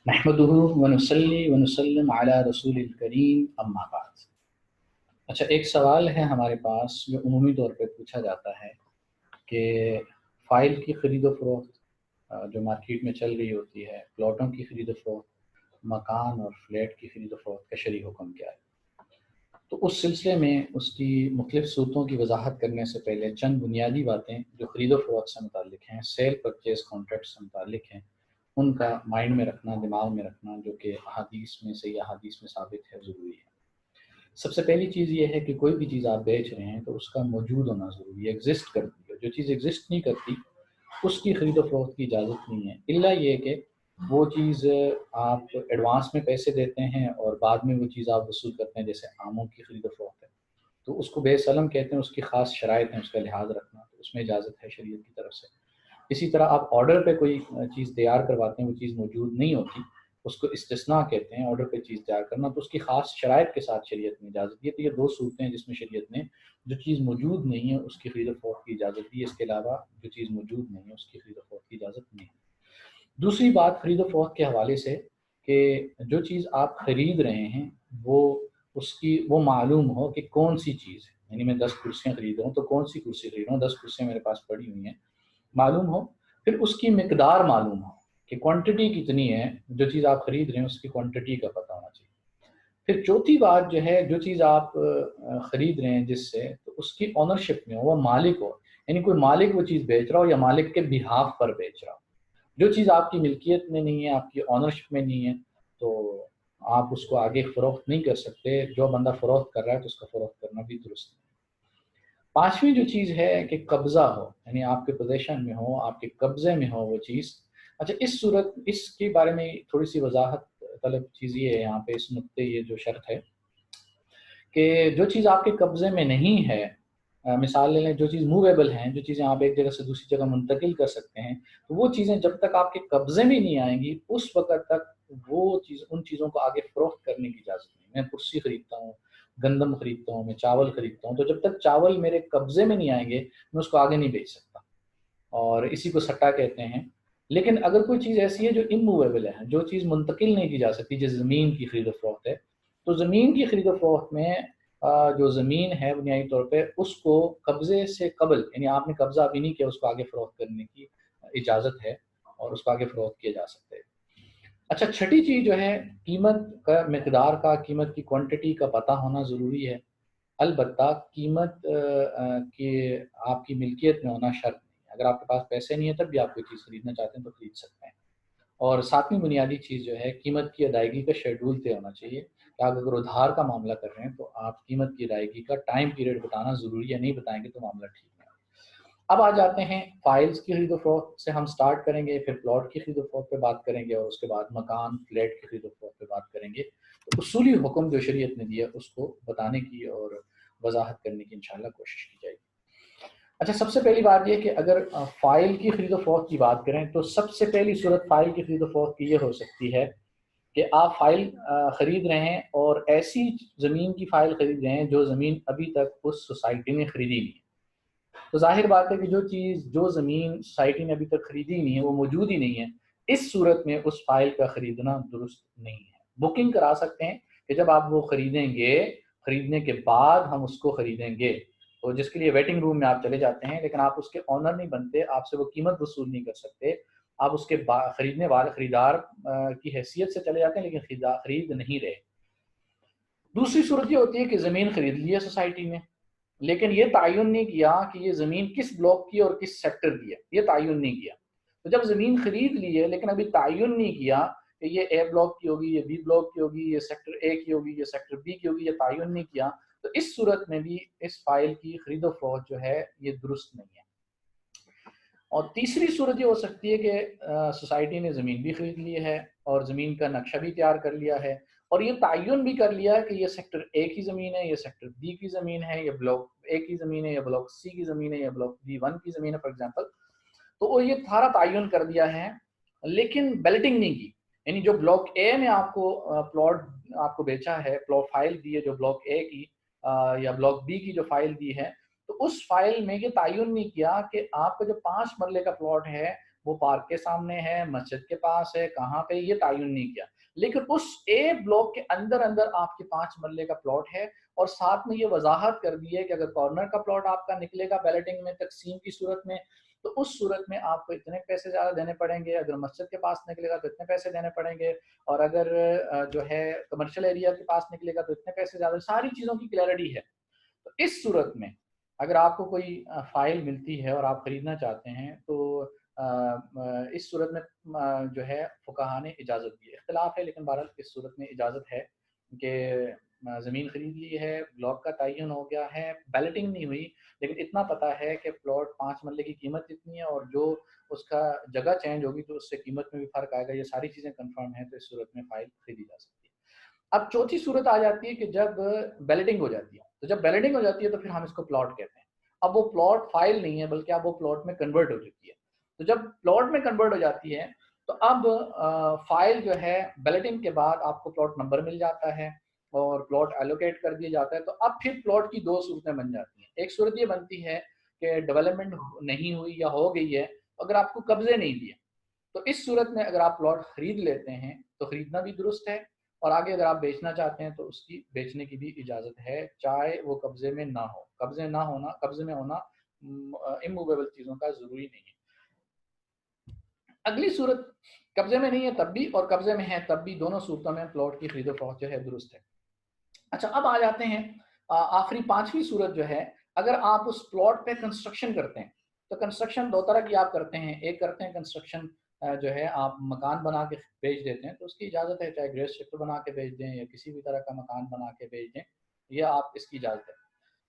नहमदुहु व नुसल्ली व नुसल्लिम अला रसूलिल करीम अम्मा बाद। अच्छा, एक सवाल है हमारे पास जो उमूमी तौर पे पूछा जाता है कि फ़ाइल की ख़रीद व फ़रोख्त जो मार्केट में चल रही होती है, प्लॉटों की ख़रीद व फ़रोख्त, मकान और फ्लैट की ख़रीद व फ़रोख्त का शरई हुक्म क्या है। तो उस सिलसिले में उसकी मुख्तलिफ़ सूरतों की वजाहत करने से पहले चंद बुनियादी बातें जो ख़रीद व फ़रोख्त से मुताल्लिक़ हैं, सेल परचेज़ कॉन्ट्रैक्ट से मुताल्लिक़ हैं, उनका माइंड में रखना, दिमाग में रखना, जो कि अहादीस में सही अहादीस में साबित है, ज़रूरी है। सबसे पहली चीज़ ये है कि कोई भी चीज़ आप बेच रहे हैं तो उसका मौजूद होना ज़रूरी है, एग्जिस्ट करती है। जो चीज़ एग्जिस्ट नहीं करती उसकी ख़रीद फ़रोख्त की इजाज़त नहीं है, इल्ला ये कि वो चीज़ आप एडवांस में पैसे देते हैं और बाद में वो चीज़ आप वसूल करते हैं, जैसे आमों की ख़रीद फ़रोख्त है, तो उसको बेसलम कहते हैं, उसकी ख़ास शराइत हैं, उसका लिहाज रखना, तो उसमें इजाज़त है शरीयत की तरफ से। इसी तरह आप ऑर्डर पे कोई चीज़ तैयार करवाते हैं, वो चीज़ मौजूद नहीं होती, उसको इस्तिस्ना कहते हैं, ऑर्डर पे चीज़ तैयार करना, तो उसकी ख़ास शराइत के साथ शरीयत ने इजाज़त दी है। तो ये दो सूरतें हैं जिसमें शरीयत ने जो चीज़ मौजूद नहीं है उसकी ख़रीद फ़रोख्त की इजाज़त दी है, इसके अलावा जो चीज़ मौजूद नहीं है उसकी ख़रीद फ़रोख्त की इजाज़त नहीं है। दूसरी बात ख़रीद फ़रोख्त के हवाले से कि जो चीज़ आप ख़रीद रहे हैं वो उसकी वो मालूम हो कि कौन-सी चीज़ है। यानी मैं 10 कुर्सियाँ ख़रीद रहा हूँ, तो कौन-सी कुर्सी ख़रीद रहा हूँ, 10 कुर्सियाँ मेरे पास पड़ी हुई हैं, मालूम हो। फिर उसकी मिकदार मालूम हो कि क्वांटिटी कितनी है, जो चीज़ आप खरीद रहे हैं उसकी क्वांटिटी का पता होना चाहिए। फिर चौथी बात जो है, जो चीज़ आप खरीद रहे हैं जिससे, तो उसकी ओनरशिप में हो, वो मालिक हो, यानी कोई मालिक वो चीज़ बेच रहा हो या मालिक के बिहाफ पर बेच रहा हो। जो चीज़ आपकी मिल्कियत में नहीं है, आपकी ओनरशिप में नहीं है, तो आप उसको आगे फ़रोख्त नहीं कर सकते। जो बंदा फ़रोख्त कर रहा है तो उसका फ़रोख्त करना भी दुरुस्त है। पाँचवीं जो चीज़ है कि कब्ज़ा हो, यानी आपके पोज़ेशन में हो, आपके कब्ज़े में हो वो चीज़। अच्छा, इस सूरत इसके बारे में थोड़ी-सी वज़ाहत तलब चीज़ ये है यहाँ पे, इस नुक्ते ये जो शर्त है कि जो चीज़ आपके कब्ज़े में नहीं है, मिसाल ले लें, जो चीज़ मूवेबल हैं, जो चीज़ें आप एक जगह से दूसरी जगह मुंतकिल कर सकते हैं, तो वो चीज़ें जब तक आपके कब्ज़े में नहीं आएँगी, उस वक़्त तक वो चीज़ उन चीज़ों को आगे फ़रोख्त करने की इजाज़त नहीं है। मैं कुर्सी खरीदता हूँ, गंदम खरीदता हूँ, मैं चावल खरीदता हूँ, तो जब तक चावल मेरे कब्ज़े में नहीं आएँगे, मैं उसको आगे नहीं बेच सकता, और इसी को सट्टा कहते हैं। लेकिन अगर कोई चीज़ ऐसी है जो इमूवेबल है, जो चीज़ मुंतकिल नहीं की जा सकती, जैसे ज़मीन की खरीद फ़रोख्त है, तो ज़मीन की खरीद फ़रोख्त में जो ज़मीन है बुनियादी तौर पे उसको कब्ज़े से कबल, यानी आपने कब्ज़ा अभी नहीं किया, उसको आगे फ़रोख्त करने की इजाज़त है और उसको आगे फ़रोख्त किया जा सकता है। अच्छा, छठी चीज़ जो है, कीमत का मिकदार का, कीमत की क्वांटिटी का पता होना ज़रूरी है। अलबत्ता कीमत के आपकी मिल्कियत में होना शर्त नहीं है। अगर आपके पास पैसे नहीं है तब भी आप कोई चीज़ खरीदना चाहते हैं तो खरीद सकते हैं। और सातवीं बुनियादी चीज़ जो है, कीमत की अदायगी का शेड्यूल तय होना चाहिए कि आप अगर उधार का मामला कर रहे हैं तो आप कीमत की अदायगी का टाइम पीरियड बताना ज़रूरी है, नहीं बताएँगे तो मामला ठीक नहीं है। अब आ जाते हैं फाइल्स की खरीद-व-फ़रोख्त से हम स्टार्ट करेंगे, फिर प्लॉट की खरीद-व-फ़रोख्त पे बात करेंगे और उसके बाद मकान, फ्लैट की खरीद-व-फ़रोख्त पे बात करेंगे। तो उसूली हुक्म जो शरीयत ने दिया उसको बताने की और वज़ाहत करने की इंशाअल्लाह कोशिश की जाएगी। अच्छा, सबसे पहली बात ये कि अगर फ़ाइल की खरीद-व-फ़रोख्त की बात करें तो सबसे पहली सूरत फ़ाइल की खरीद-व-फ़रोख्त की ये हो सकती है कि आप फ़ाइल खरीद रहे हैं और ऐसी ज़मीन की फ़ाइल खरीद रहे हैं जो ज़मीन अभी तक उस सोसाइटी ने खरीदी नहीं है। तो ज़ाहिर बात है कि जो चीज़, जो ज़मीन सोसाइटी ने अभी तक खरीदी नहीं है, वो मौजूद ही नहीं है। इस सूरत में उस फ़ाइल का खरीदना दुरुस्त नहीं है। बुकिंग करा सकते हैं कि जब आप वो खरीदेंगे, खरीदने के बाद हम उसको खरीदेंगे। तो जिसके लिए वेटिंग रूम में आप चले जाते हैं, लेकिन आप उसके ओनर नहीं बनते, आपसे वो कीमत वसूल नहीं कर सकते। आप उसके खरीदने वाले खरीदार की हैसियत से चले जाते हैं, लेकिन खरीद नहीं रहे। दूसरी सूरत ये होती है कि ज़मीन खरीद ली है सोसाइटी ने, लेकिन ये तयन नहीं किया कि ये ज़मीन किस ब्लॉक की और किस सेक्टर की है, ये तयन नहीं किया। तो जब ज़मीन खरीद ली है लेकिन अभी तयन नहीं किया कि ये ए ब्लॉक की होगी, ये बी ब्लॉक की होगी, ये सेक्टर ए की होगी, ये सेक्टर बी की होगी, ये तयन नहीं किया, तो इस सूरत में भी इस फाइल की खरीदो-फरोख्त जो है ये दुरुस्त नहीं है। और तीसरी सूरत ये हो सकती है कि सोसाइटी ने ज़मीन भी खरीद ली है और ज़मीन का नक्शा भी तैयार कर लिया है और ये तयन भी कर लिया है कि ये सेक्टर ए की ज़मीन है, ये सेक्टर बी की ज़मीन है, ये ब्लॉक ए की ज़मीन है, ये ब्लॉक सी की ज़मीन है, ये ब्लॉक बी1 की ज़मीन है फॉर एग्जांपल। तो वो ये सारा तयन कर दिया है, लेकिन बेल्टिंग नहीं की। यानी जो ब्लॉक ए ने आपको प्लॉट आपको बेचा है, प्लॉट फाइल दी है जो ब्लॉक ए की या ब्लॉक बी की जो फाइल दी है, तो उस फाइल में ये तयन नहीं किया कि आपका जो 5 मरले का प्लॉट है वो पार्क के सामने है, मस्जिद के पास है, कहाँ पे, ये तायुन नहीं किया। लेकिन उस एक ब्लॉक के अंदर अंदर आपके 5 मरले का प्लॉट है और साथ में ये वजाहत कर दी है कि अगर कॉर्नर का प्लॉट आपका निकलेगा बैलेटिंग में तकसीम की सूरत में, तो उस सूरत में आपको इतने पैसे ज़्यादा देने पड़ेंगे, अगर मस्जिद के पास निकलेगा तो इतने पैसे देने पड़ेंगे, और अगर जो है कमर्शियल एरिया के पास निकलेगा तो इतने पैसे ज़्यादा, सारी चीज़ों की क्लैरिटी है। तो इस सूरत में अगर आपको कोई फ़ाइल मिलती है और आप ख़रीदना चाहते हैं तो इस सूरत में जो है फ़ुक़हा ने इजाज़त दी है। इख्तिलाफ़ है लेकिन बहरहाल इस सूरत में इजाज़त है कि ज़मीन ख़रीद ली है, ब्लॉक का तयन हो गया है, बैलेटिंग नहीं हुई, लेकिन इतना पता है कि प्लॉट 5 मरले की कीमत इतनी है और जो उसका जगह चेंज होगी तो उससे कीमत में भी फ़र्क आएगा। ये सारी चीज़ें कन्फर्म हैं, तो इस सूरत में फ़ाइल ख़रीदी जा सकती है। अब चौथी सूरत आ जाती है कि जब बैलेटिंग हो जाती है, तो जब बैलेटिंग हो जाती है तो फिर हम इसको प्लॉट कहते हैं। अब वो प्लॉट फाइल नहीं है बल्कि अब वो प्लॉट में कन्वर्ट हो चुकी है। तो जब प्लॉट में कन्वर्ट हो जाती है तो अब फाइल जो है बैलेटिंग के बाद आपको प्लॉट नंबर मिल जाता है और प्लॉट एलोकेट कर दिया जाता है। तो अब फिर प्लॉट की 2 सूरतें बन जाती हैं। एक सूरत ये बनती है कि डेवलपमेंट नहीं हुई या हो गई है, अगर आपको कब्जे नहीं दिए, तो इस सूरत में अगर आप प्लॉट खरीद लेते हैं तो खरीदना भी दुरुस्त है, और आगे अगर आप बेचना चाहते हैं तो उसकी बेचने की भी इजाज़त है, चाहे वो कब्जे में ना हो। कब्जे में होना इमूवेबल चीज़ों का ज़रूरी नहीं है। अगली सूरत कब्जे में नहीं है तब भी और कब्जे में है तब भी, दोनों सूरतों में प्लॉट की खरीदो फरोख्त जो है दुरुस्त है। अच्छा, अब आ जाते हैं आखिरी 5वीं सूरत जो है, अगर आप उस प्लॉट पे कंस्ट्रक्शन करते हैं, तो कंस्ट्रक्शन 2 तरह की आप करते हैं। एक करते हैं कंस्ट्रक्शन जो है आप मकान बना के बेच देते हैं, तो उसकी इजाज़त है, चाहे ग्रेस शेल्टर बना के बेच दें या किसी भी तरह का मकान बना के बेच दें, ये आप इसकी इजाज़त है।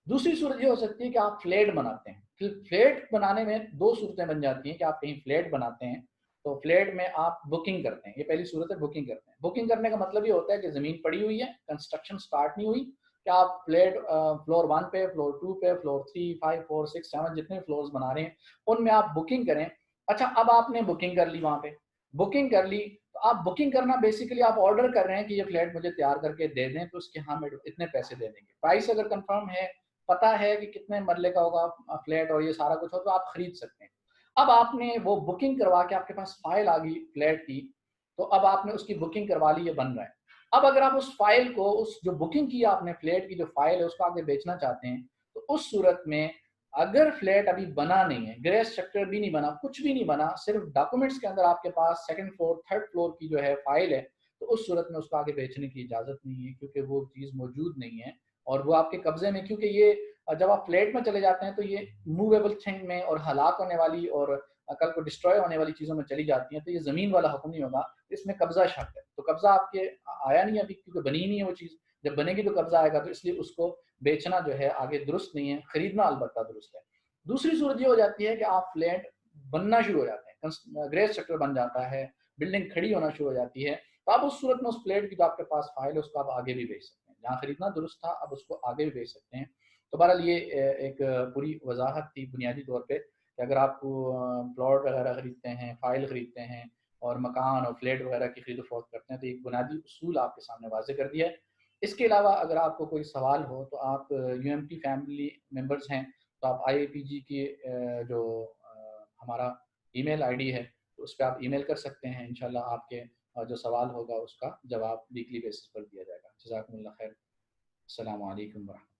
दूसरी सूरत ये हो सकती है कि आप फ्लैट बनाते हैं। फिर फ्लैट बनाने में 2 सूरतें बन जाती हैं कि आप कहीं फ्लैट बनाते हैं, तो फ्लैट में आप बुकिंग करते हैं। ये पहली सूरत है, बुकिंग करते हैं। बुकिंग करने का मतलब ये होता है कि ज़मीन पड़ी हुई है, कंस्ट्रक्शन स्टार्ट नहीं हुई, कि आप फ्लैट फ्लोर 1 पे, फ्लोर 2 पे, फ्लोर 3, 5, 4, 6, 7 जितने फ्लोर्स बना रहे हैं, उनमें आप बुकिंग करें। अच्छा, अब आपने बुकिंग कर ली वहाँ पे, बुकिंग कर ली, तो आप बुकिंग करना बेसिकली आप ऑर्डर कर रहे हैं कि ये फ्लैट मुझे तैयार करके दे दें, तो उसके हम इतने पैसे दे देंगे। प्राइस अगर कंफर्म है, पता है कि कितने मरले का होगा फ्लैट और ये सारा कुछ हो, तो आप खरीद सकते हैं। अब आपने वो बुकिंग करवा के आपके पास फाइल आ गई फ्लैट की, तो अब आपने उसकी बुकिंग करवा ली, ये बन रहा है। अब अगर आप उस फाइल को, उस जो बुकिंग की आपने फ्लैट की जो फाइल है उसको आगे बेचना चाहते हैं, तो उस सूरत में अगर फ्लैट अभी बना नहीं है, ग्रेस स्ट्रक्चर भी नहीं बना, कुछ भी नहीं बना, सिर्फ डॉक्यूमेंट्स के अंदर आपके पास सेकंड फ्लोर, थर्ड फ्लोर की जो है फाइल है, तो उस सूरत में उसको आगे बेचने की इजाज़त नहीं है, क्योंकि वो चीज़ मौजूद नहीं है और वो आपके कब्जे में, क्योंकि ये जब आप फ्लैट में चले जाते हैं तो ये मूवेबल थिंग में और हलाक होने वाली और कल को डिस्ट्रॉय होने वाली चीज़ों में चली जाती हैं, तो ये ज़मीन वाला हुक्म नहीं होगा, इसमें कब्जा शर्त है। तो कब्जा आपके आया नहीं अभी, क्योंकि बनी ही नहीं है वो चीज़, जब बनेगी तो कब्जा आएगा, तो इसलिए उसको बेचना जो है आगे दुरुस्त नहीं है, खरीदना अलबत्ता दुरुस्त है। दूसरी सूरत ये हो जाती है कि आप फ्लैट बनना शुरू हो जाते हैं, ग्रे स्ट्रक्चर बन जाता है, बिल्डिंग खड़ी होना शुरू हो जाती है, तो आप उस सूरत में उस फ्लैट की जो आपके पास फाइल है उसको आप आगे भी बेच सकते हैं। जहाँ खरीदना दुरुस्त था, अब उसको आगे भी बेच सकते हैं। तो बहरहाल ये एक पूरी वजाहत थी बुनियादी तौर पे कि अगर आप प्लॉट वगैरह खरीदते हैं, फाइल खरीदते हैं और मकान और फ्लैट वगैरह की खरीद फरोख्त करते हैं, तो एक बुनियादी उसूल आपके सामने वाज़े कर दिया है। इसके अलावा अगर आपको कोई सवाल हो तो आप यूएमपी फैमिली मेंबर्स हैं, तो आप आईएपीजी की जो हमारा ईमेल आईडी है, तो उस पे आप ईमेल कर सकते हैं। इंशाल्लाह आपके जो सवाल होगा उसका जवाब वीकली बेसिस पर दिया जाएगा। जज़ाकुमुल्लाह खैर। अस्सलामु अलैकुम व रहमतुल्लाह।